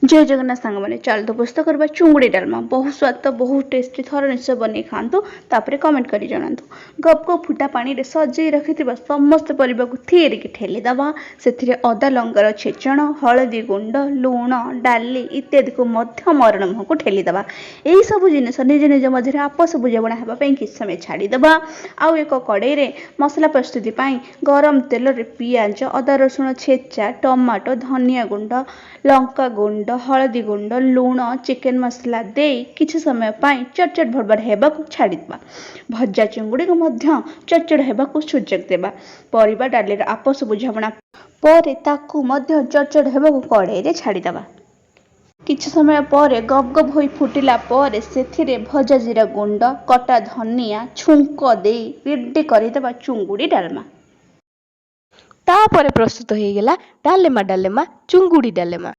जय जगन्नाथ सांग मैंने चलते प्रस्तुत करवा चुंगुड़ी डालमा बहुत स्वाद तो बहुत टेस्टी थर निश्चय बन खातु तापर कमेंट कर जनातु गप गप फुटा पानी रे सजे रखि समस्त परिवा को थेरिकी ठेलीदबा से अदा लंगर छेचण हलदी गुंड लुण डाली इत्यादि को मरण मुह को ठेलीदबा यही सब जिनस निज निज मध्य आपस बुझाणा होगापी कि समय छाड़ीदबा आउ एक कड़े रे मसला प्रस्तुति गरम तेल रे पियाज अदा रसुण छेचा टमाटो धनिया गुंड लंका गुंड हलदी गुंड लुण चिकेन मसला दे किछि समय चटचट भरभर हेबाकु छाड़ीदबा भजा चिंगुड़ी को मध्य चटचट हेबाकु सुजोग देबा परिबा डाली आपस बुझाणा पर ताकू मध्य चटचट हेबाकु कड़े रे छाड़ीदबा किछि समय पर गप गप होई फुटिला पर सेथिरे भजा जीरा गुंड कटा धनिया छुंक दे रेडी करिदबा चुंगुड़ी डालमा तापर प्रस्तुत हो गला डालेमा डालेमा चुंगुड़ी डालेमा।